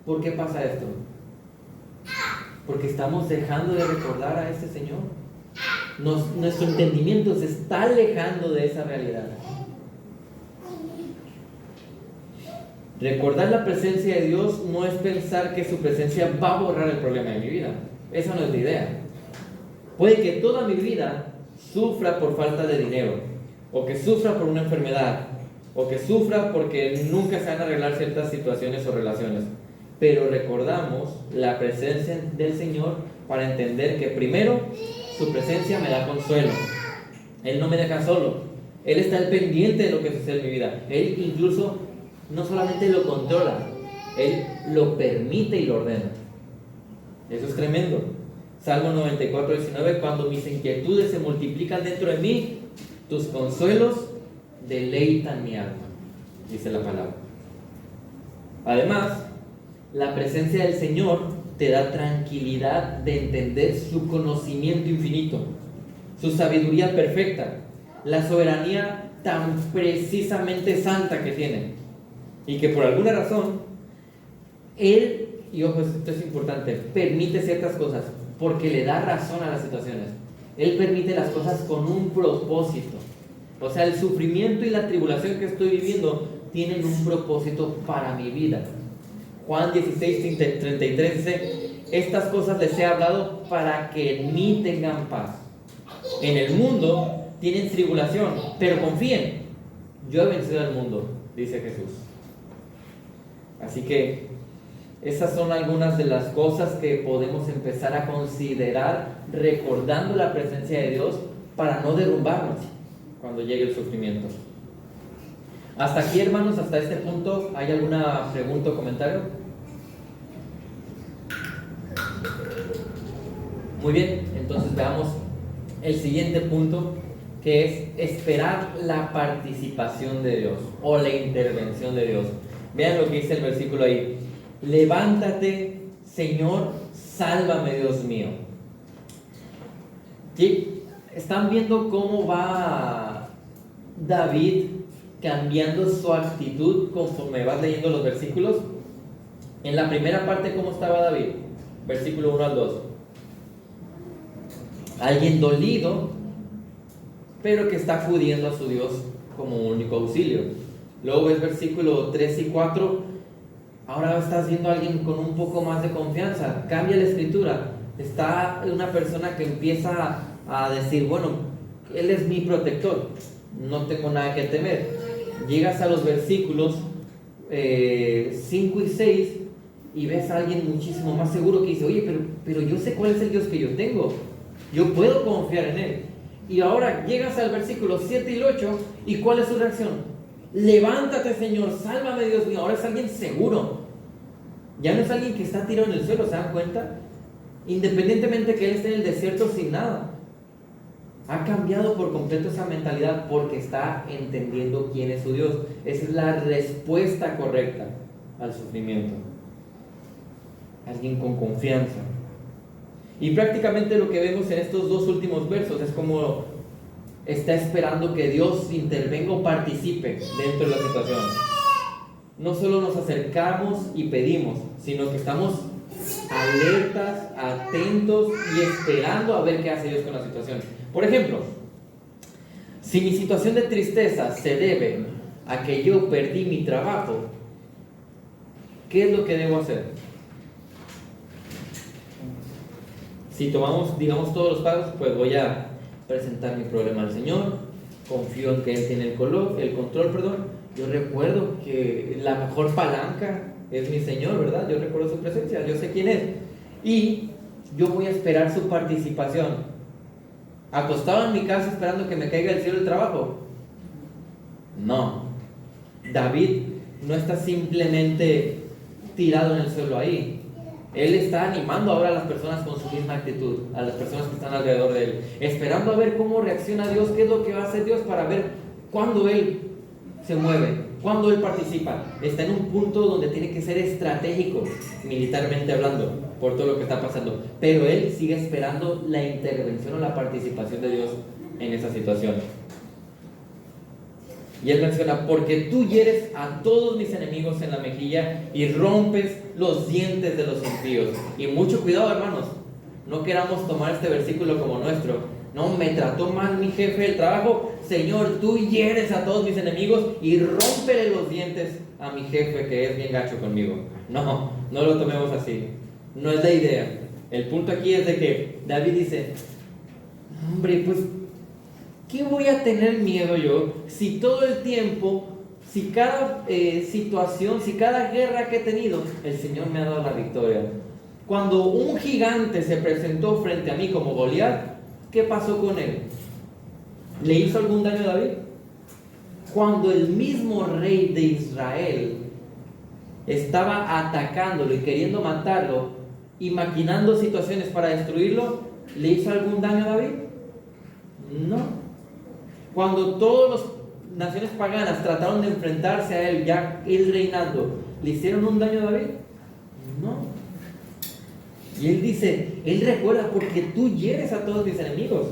Speaker 1: ¿por qué pasa esto? Porque estamos dejando de recordar a ese Señor. Nuestro entendimiento se está alejando de esa realidad. Recordar la presencia de Dios no es pensar que su presencia va a borrar el problema de mi vida. Esa no es la idea. Puede que toda mi vida sufra por falta de dinero, o que sufra por una enfermedad, o que sufra porque nunca se van a arreglar ciertas situaciones o relaciones. Pero recordamos la presencia del Señor para entender que primero, su presencia me da consuelo. Él no me deja solo. Él está al pendiente de lo que sucede en mi vida. Él incluso no solamente lo controla, Él lo permite y lo ordena. Eso es tremendo. Salmo 94:19, cuando mis inquietudes se multiplican dentro de mí, tus consuelos deleitan mi alma, dice la palabra. Además, la presencia del Señor te da tranquilidad de entender su conocimiento infinito, su sabiduría perfecta, la soberanía tan precisamente santa que tiene, y que por alguna razón Él, y ojo, esto es importante, permite ciertas cosas porque le da razón a las situaciones. Él permite las cosas con un propósito. O sea, el sufrimiento y la tribulación que estoy viviendo tienen un propósito para mi vida. Juan 16:33 dice, estas cosas les he hablado para que en mí tengan paz. En el mundo tienen tribulación, pero confíen, yo he vencido al mundo, dice Jesús. Así que esas son algunas de las cosas que podemos empezar a considerar recordando la presencia de Dios para no derrumbarnos cuando llegue el sufrimiento. Hasta aquí, hermanos, hasta este punto, ¿hay alguna pregunta o comentario? Muy bien, entonces veamos el siguiente punto, que es esperar la participación de Dios o la intervención de Dios. Vean lo que dice el versículo ahí. Levántate, Señor, sálvame, Dios mío. ¿Sí? ¿Están viendo cómo va David cambiando su actitud conforme vas leyendo los versículos? En la primera parte, ¿cómo estaba David? Versículo 1 al 2. alguien dolido, pero que está acudiendo a su Dios como único auxilio. Luego ves versículo 3 y 4, ahora estás viendo a alguien con un poco más de confianza. Cambia la escritura, está una persona que empieza a decir, bueno, Él es mi protector, no tengo nada que temer. Llegas a los versículos 5 y 6 y ves a alguien muchísimo más seguro que dice, oye, pero yo sé cuál es el Dios que yo tengo, yo puedo confiar en Él. Y ahora llegas al versículo 7 y el 8, ¿y cuál es su reacción? Levántate, Señor, sálvame, Dios mío. Ahora es alguien seguro, ya no es alguien que está tirado en el suelo, ¿se dan cuenta? Independientemente que él esté en el desierto sin nada, ha cambiado por completo esa mentalidad porque está entendiendo quién es su Dios. Esa es la respuesta correcta al sufrimiento. Alguien con confianza. Y prácticamente lo que vemos en estos dos últimos versos es como está esperando que Dios intervenga o participe dentro de la situación. No solo nos acercamos y pedimos, sino que estamos alertas, atentos y esperando a ver qué hace Dios con la situación. Por ejemplo, si mi situación de tristeza se debe a que yo perdí mi trabajo, ¿qué es lo que debo hacer? Si tomamos, digamos, todos los pasos, pues voy a presentar mi problema al Señor, confío en que Él tiene el control. Yo recuerdo que la mejor palanca es mi Señor, ¿verdad? Yo recuerdo su presencia, yo sé quién es. Y yo voy a esperar su participación. ¿Acostado en mi casa esperando que me caiga del cielo el trabajo? No. David no está simplemente tirado en el suelo ahí. Él está animando ahora a las personas con su misma actitud, a las personas que están alrededor de él, esperando a ver cómo reacciona Dios, qué es lo que va a hacer Dios para ver cuándo Él se mueve, cuándo Él participa. Está en un punto donde tiene que ser estratégico, militarmente hablando, por todo lo que está pasando, pero Él sigue esperando la intervención o la participación de Dios en esa situación. Y Él menciona, porque tú hieres a todos mis enemigos en la mejilla y rompes los dientes de los impíos. Y mucho cuidado, hermanos, no queramos tomar este versículo como nuestro. No, me trató mal mi jefe del trabajo, Señor, tú hieres a todos mis enemigos y rómpele los dientes a mi jefe que es bien gacho conmigo. No, no lo tomemos así, no es la idea. El punto aquí es de que David dice, hombre, pues ¿qué voy a tener miedo yo si todo el tiempo, si cada situación, si cada guerra que he tenido, el Señor me ha dado la victoria? Cuando un gigante se presentó frente a mí como Goliat, ¿qué pasó con él? ¿Le hizo algún daño a David? Cuando el mismo rey de Israel estaba atacándolo y queriendo matarlo y maquinando situaciones para destruirlo, ¿le hizo algún daño a David? No. Cuando todas las naciones paganas trataron de enfrentarse a él, ya él reinando, ¿le hicieron un daño a David? No. Y él dice, él recuerda, porque tú hieres a todos mis enemigos.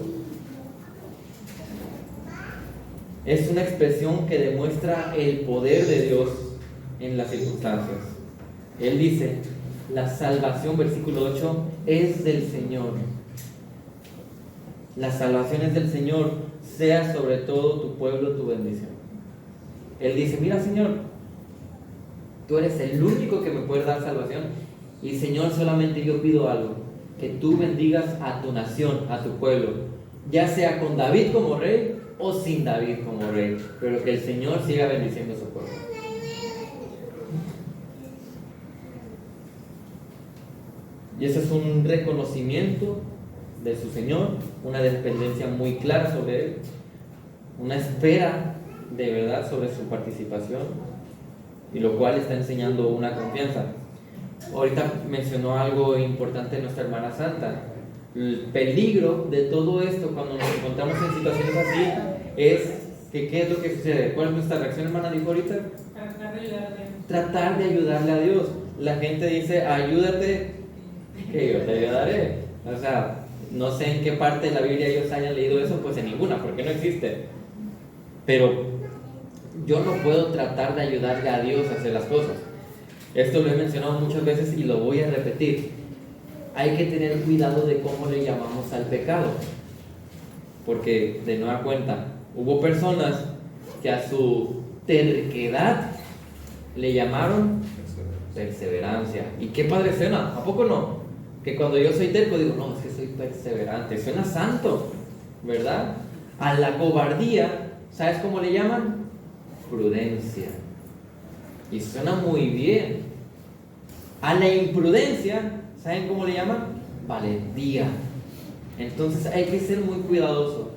Speaker 1: Es una expresión que demuestra el poder de Dios en las circunstancias. Él dice, la salvación, versículo 8, es del Señor. La salvación es del Señor. Sea sobre todo tu pueblo tu bendición. Él dice, mira, Señor, tú eres el único que me puede dar salvación. Y Señor, solamente yo pido algo, que tú bendigas a tu nación, a tu pueblo, ya sea con David como rey o sin David como rey, pero que el Señor siga bendiciendo a su pueblo. Y ese es un reconocimiento de su Señor, una dependencia muy clara sobre Él, una espera de verdad sobre su participación, y lo cual está enseñando una confianza. Ahorita mencionó algo importante nuestra hermana Santa. El peligro de todo esto cuando nos encontramos en situaciones así es que ¿qué es lo que sucede? ¿Cuál es nuestra reacción, hermana? Dijo ahorita, tratar de ayudarle a Dios. La gente dice, ayúdate, que yo te ayudaré. O sea, no sé en qué parte de la Biblia ellos hayan leído eso, pues en ninguna, porque no existe. Pero yo no puedo tratar de ayudarle a Dios a hacer las cosas. Esto lo he mencionado muchas veces y lo voy a repetir. hay que tener cuidado de cómo le llamamos al pecado. Porque, de nueva cuenta, hubo personas que a su terquedad le llamaron perseverancia. ¿Y qué padre suena? ¿A poco no? Que cuando yo soy terco digo, no, es que soy perseverante. Suena santo, ¿verdad? A la cobardía, ¿sabes cómo le llaman? Prudencia. Y suena muy bien. A la imprudencia, ¿saben cómo le llaman? Valentía. Entonces hay que ser muy cuidadoso.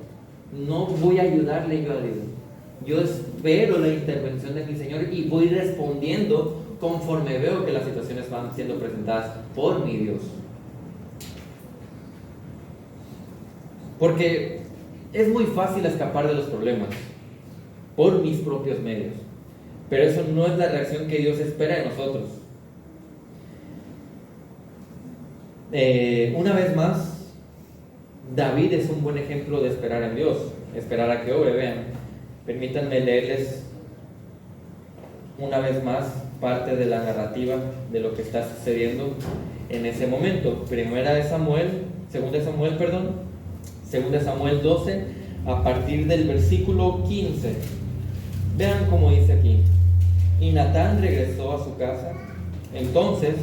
Speaker 1: No voy a ayudarle yo a Dios. Yo espero la intervención de mi Señor y voy respondiendo conforme veo que las situaciones van siendo presentadas por mi Dios. Porque es muy fácil escapar de los problemas por mis propios medios. Pero eso no es la reacción que Dios espera de nosotros. Una vez más, David es un buen ejemplo de esperar en Dios, esperar a que obre. Vean, permítanme leerles una vez más parte de la narrativa de lo que está sucediendo en ese momento. Segunda Samuel 12, a partir del versículo 15. Vean cómo dice aquí: y Natán regresó a su casa. Entonces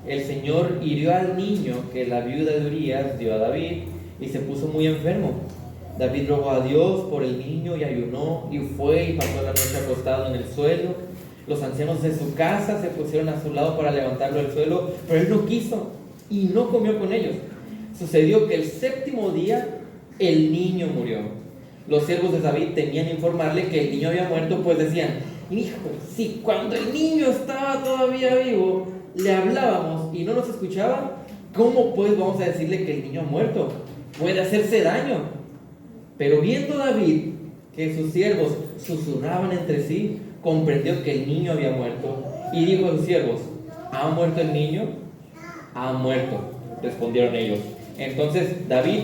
Speaker 1: el Señor hirió al niño que la viuda de Urías dio a David, y se puso muy enfermo. David rogó a Dios por el niño y ayunó, y fue y pasó la noche acostado en el suelo. Los ancianos de su casa se pusieron a su lado para levantarlo del suelo, pero él no quiso y no comió con ellos. Sucedió que el séptimo día el niño murió. Los siervos de David temían informarle que el niño había muerto, pues decían: hijo, si cuando el niño estaba todavía vivo le hablábamos y no nos escuchaba, ¿cómo pues vamos a decirle que el niño ha muerto? Puede hacerse daño. Pero viendo David que sus siervos susurraban entre sí, comprendió que el niño había muerto y dijo a sus siervos: ¿ha muerto el niño? Ha muerto, respondieron ellos. Entonces David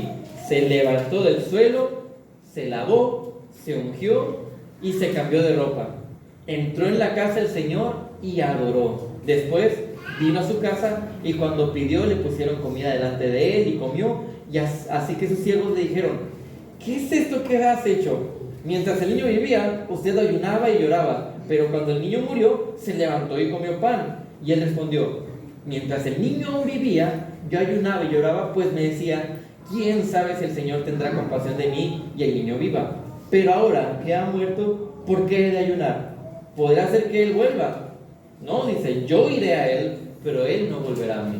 Speaker 1: se levantó del suelo, se lavó, se ungió y se cambió de ropa. Entró en la casa del Señor y adoró. Después vino a su casa, y cuando pidió le pusieron comida delante de él y comió. Y así que sus siervos le dijeron: ¿qué es esto que has hecho? Mientras el niño vivía, usted ayunaba y lloraba, pero cuando el niño murió, se levantó y comió pan. Y él respondió: mientras el niño aún vivía, yo ayunaba y lloraba, pues me decía: ¿quién sabe si el Señor tendrá compasión de mí y el niño viva? Pero ahora que ha muerto, ¿por qué he de ayunar? ¿Podrá ser que él vuelva? No, dice, yo iré a él, pero él no volverá a mí.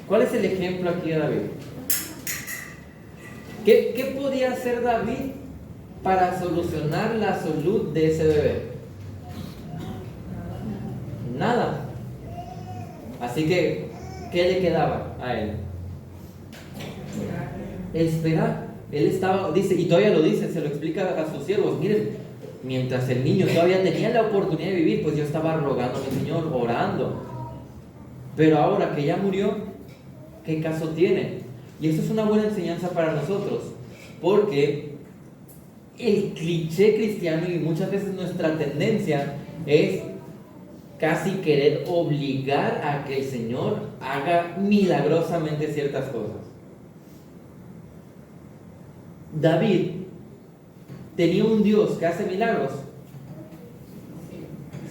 Speaker 1: ¿Cuál es el ejemplo aquí de David? ¿Qué podía hacer David para solucionar la salud de ese bebé? Nada. Así que, ¿qué le quedaba a él? Esperar. Él estaba, dice, y todavía lo dice, se lo explica a sus siervos: miren, mientras el niño todavía tenía la oportunidad de vivir, pues yo estaba rogando a mi Señor, orando. Pero ahora que ya murió, ¿qué caso tiene? Y eso es una buena enseñanza para nosotros, porque el cliché cristiano y muchas veces nuestra tendencia es casi querer obligar a que el Señor haga milagrosamente ciertas cosas. David tenía un Dios que hace milagros.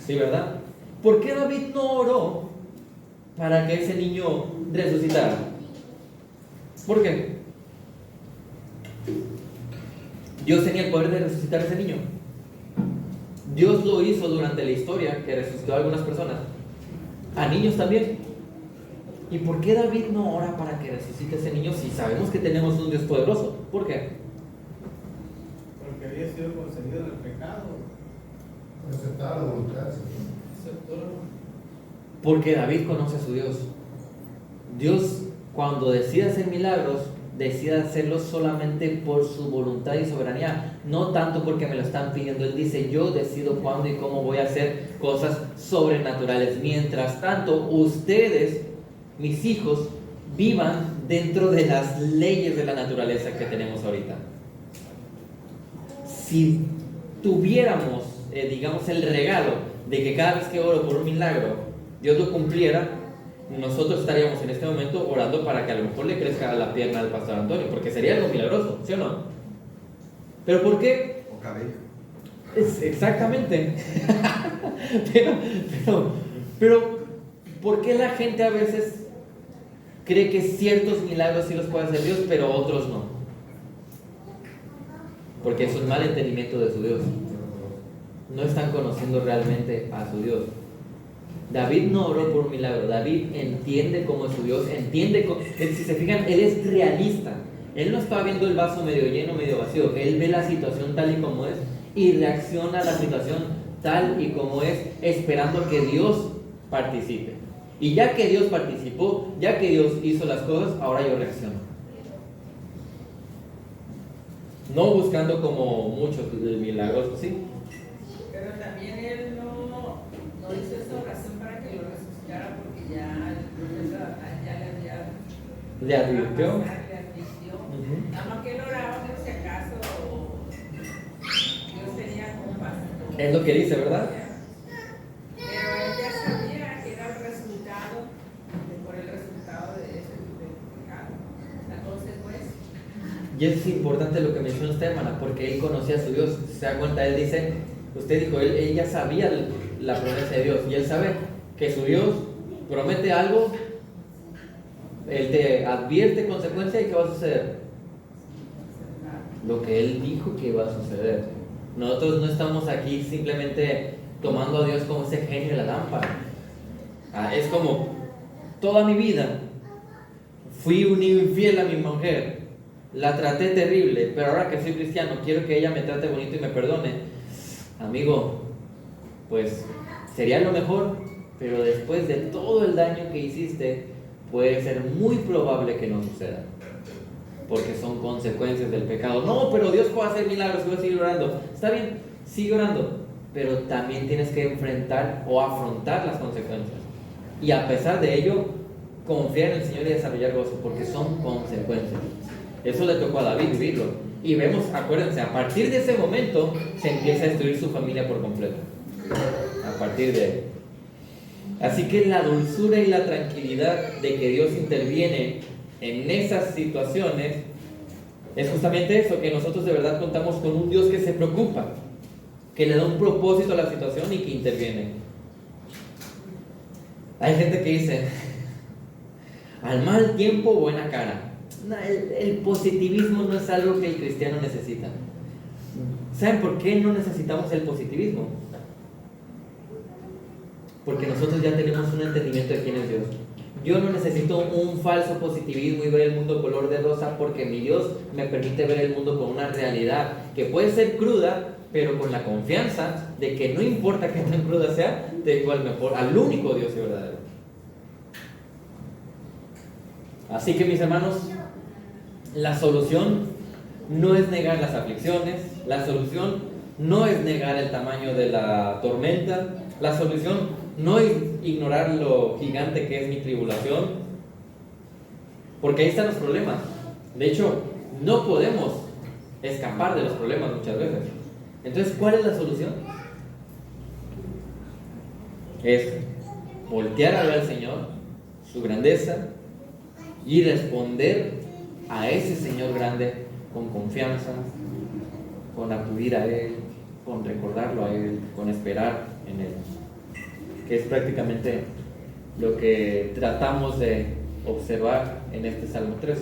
Speaker 1: Sí, ¿verdad? ¿Por qué David no oró para que ese niño resucitara? ¿Por qué? Dios tenía el poder de resucitar a ese niño. Dios lo hizo durante la historia, que resucitó a algunas personas, a niños también. ¿Y por qué David no ora para que resucite a ese niño si sabemos que tenemos un Dios poderoso? ¿Por qué?
Speaker 5: Porque había sido concebido en el pecado.
Speaker 4: Aceptar la voluntad.
Speaker 1: Porque David conoce a su Dios. Dios, cuando decide hacer milagros, decide hacerlos solamente por su voluntad y soberanía, no tanto porque me lo están pidiendo. Él dice: yo decido cuándo y cómo voy a hacer cosas sobrenaturales. Mientras tanto, ustedes, mis hijos, vivan dentro de las leyes de la naturaleza que tenemos ahorita. Si tuviéramos, digamos, el regalo de que cada vez que oro por un milagro, Dios lo cumpliera, nosotros estaríamos en este momento orando para que a lo mejor le crezca la pierna al pastor Antonio, porque sería algo milagroso, ¿sí o no? ¿Pero por qué?
Speaker 4: O cabello.
Speaker 1: Exactamente. pero, ¿por qué la gente a veces cree que ciertos milagros sí los puede hacer Dios, pero otros no? Porque es un mal entendimiento de su Dios. No están conociendo realmente a su Dios. David no oró por un milagro. David entiende cómo es su Dios, entiende si se fijan, él es realista. Él no está viendo el vaso medio lleno, medio vacío. Él ve la situación tal y como es y reacciona a la situación tal y como es, esperando que Dios participe. Y ya que Dios participó, ya que Dios hizo las cosas, ahora yo reacciono. No buscando como muchos milagros, ¿sí?
Speaker 2: Pero también él no hizo esa oración para que lo resucitara porque ya el profeta
Speaker 1: ¿Le advirtió?
Speaker 2: Le advirtió. Nada más que él oraba por si acaso Dios tenía compasión.
Speaker 1: Es lo que dice, ¿verdad?
Speaker 2: Pero él ya sabía que era el resultado, por el resultado de ese pecado, la consecuencia.
Speaker 1: Y es importante lo que menciona usted, hermana, porque él conocía a su Dios. Se da cuenta, él dice, usted dijo, él ya sabía la promesa de Dios, y él sabe que su Dios promete algo, él te advierte consecuencia y ¿qué va a suceder? Lo que él dijo que iba a suceder. Nosotros no estamos aquí simplemente tomando a Dios como ese genio de la lámpara. Es como toda mi vida fui un infiel a mi mujer, la traté terrible, pero ahora que soy cristiano quiero que ella me trate bonito y me perdone. Amigo, pues sería lo mejor, pero después de todo el daño que hiciste, puede ser muy probable que no suceda, porque son consecuencias del pecado. No, pero Dios puede hacer milagros, voy a seguir orando. Está bien, sigue orando, pero también tienes que enfrentar o afrontar las consecuencias. Y a pesar de ello, confiar en el Señor y desarrollar gozo, porque son consecuencias. Eso le tocó a David vivirlo. Y vemos, acuérdense, a partir de ese momento se empieza a destruir su familia por completo. A partir de él. Así que la dulzura y la tranquilidad de que Dios interviene en esas situaciones es justamente eso, que nosotros de verdad contamos con un Dios que se preocupa, que le da un propósito a la situación y que interviene. Hay gente que dice, al mal tiempo buena cara. El positivismo no es algo que el cristiano necesita. ¿Saben por qué no necesitamos el positivismo? Porque nosotros ya tenemos un entendimiento de quién es Dios. Yo no necesito un falso positivismo y ver el mundo color de rosa, porque mi Dios me permite ver el mundo con una realidad que puede ser cruda, pero con la confianza de que no importa qué tan cruda sea, tengo al mejor, al único Dios verdadero. Así que, mis hermanos, la solución no es negar las aflicciones, la solución no es negar el tamaño de la tormenta, la solución no es ignorar lo gigante que es mi tribulación, porque ahí están los problemas. De hecho, no podemos escapar de los problemas muchas veces. Entonces, ¿cuál es la solución? Es voltear a ver al Señor, su grandeza, y responder a ese Señor grande con confianza, con acudir a Él, con recordarlo a Él, con esperar en Él, que es prácticamente lo que tratamos de observar en este Salmo 3.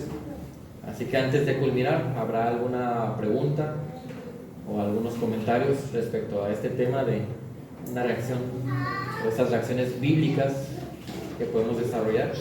Speaker 1: Así que antes de culminar, ¿habrá alguna pregunta o algunos comentarios respecto a este tema de una reacción o estas reacciones bíblicas que podemos desarrollar?